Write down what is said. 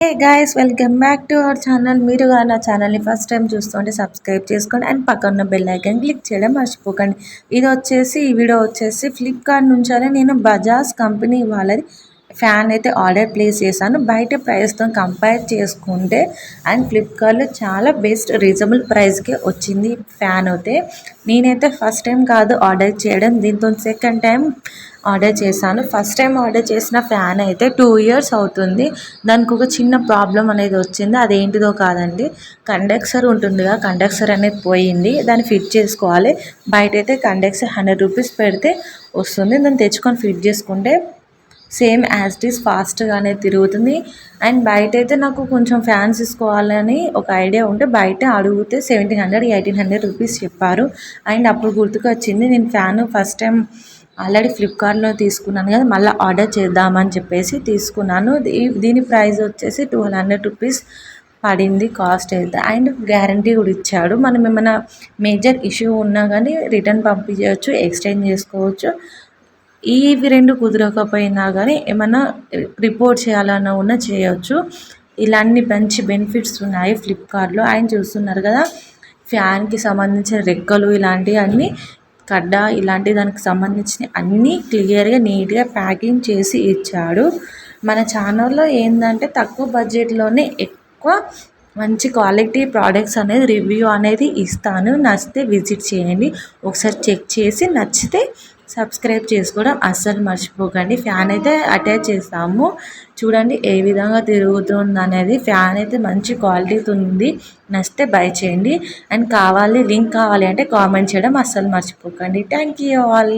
Hey guys, welcome back to our channel. మీరు నా ఛానల్ని ఫస్ట్ టైం చూస్తుంటే సబ్స్క్రైబ్ చేసుకోండి అండ్ పక్కన ఉన్న బెల్ ఐకాన్ క్లిక్ చేయడం మర్చిపోకండి. ఈ వీడియో వచ్చేసి ఫ్లిప్కార్ట్ నుంచి నేను బజాజ్ కంపెనీ వాళ్ళది ఫ్యాన్ అయితే ఆర్డర్ ప్లేస్ చేశాను. బయట ప్రైస్తో కంపేర్ చేసుకుంటే అండ్ ఫ్లిప్కార్ట్లో చాలా బెస్ట్ రీజనబుల్ ప్రైస్కి వచ్చింది ఫ్యాన్ అయితే. నేనైతే ఫస్ట్ టైం కాదు ఆర్డర్ చేయడం, దీంతో సెకండ్ టైం ఆర్డర్ చేశాను. ఫస్ట్ టైం ఆర్డర్ చేసిన ఫ్యాన్ అయితే 2 ఇయర్స్ అవుతుంది. దానికి ఒక చిన్న ప్రాబ్లం అనేది వచ్చింది. అదేంటిదో కాదండి, కండక్సర్ ఉంటుందిగా, కండక్సర్ అనేది పోయింది. దాన్ని ఫిట్ చేసుకోవాలి. బయట అయితే కండక్సర్ 100 రూపీస్ పెడితే వస్తుంది. దాన్ని తెచ్చుకొని ఫిట్ చేసుకుంటే సేమ్ యాజ్ ఇట్ ఈస్ ఫాస్ట్గానే తిరుగుతుంది. అండ్ బయట అయితే నాకు కొంచెం ఫ్యాన్స్ తీసుకోవాలని ఒక ఐడియా ఉంటే బయట అడిగితే 1700-1800 రూపీస్ చెప్పారు. అండ్ అప్పుడు గుర్తుకొచ్చింది, నేను ఫ్యాన్ ఫస్ట్ టైం ఆల్రెడీ ఫ్లిప్కార్ట్లో తీసుకున్నాను కదా, మళ్ళీ ఆర్డర్ చేద్దామని చెప్పేసి తీసుకున్నాను. దీని ప్రైస్ వచ్చేసి 200 రూపీస్ పడింది కాస్ట్ అయితే. అండ్ గ్యారంటీ కూడా ఇచ్చాడు. మనం ఏమైనా మేజర్ ఇష్యూ ఉన్నా కానీ రిటర్న్ పంపించవచ్చు, ఎక్స్చేంజ్ చేసుకోవచ్చు. ఇవి రెండు కుదరకపోయినా కానీ ఏమైనా రిపోర్ట్ చేయాలన్నా కూడా చేయవచ్చు. ఇలాంటి మంచి బెనిఫిట్స్ ఉన్నాయి ఫ్లిప్కార్ట్లో. ఆయన చూస్తున్నారు కదా, ఫ్యాన్కి సంబంధించిన రెక్కలు ఇలాంటివి అన్నీ, కడ్డ ఇలాంటి దానికి సంబంధించిన అన్నీ క్లియర్గా నీట్గా ప్యాకింగ్ చేసి ఇచ్చాడు. మన ఛానల్లో ఏంటంటే తక్కువ బడ్జెట్లోనే ఎక్కువ మంచి క్వాలిటీ ప్రోడక్ట్స్ అనేది రివ్యూ అనేది ఇస్తాను. నచ్చితే విజిట్ చేయండి, ఒకసారి చెక్ చేసి నచ్చితే సబ్స్క్రైబ్ చేసుకోవడం అస్సలు మర్చిపోకండి. ఫ్యాన్ అయితే అటాచ్ చేస్తాము, చూడండి ఏ విధంగా తిరుగుతుంది అనేది. ఫ్యాన్ అయితే మంచి క్వాలిటీతో ఉంది. నచ్చితే బై చేయండి. అండ్ లింక్ కావాలి అంటే కామెంట్ చేయడం అస్సలు మర్చిపోకండి. Thank you all.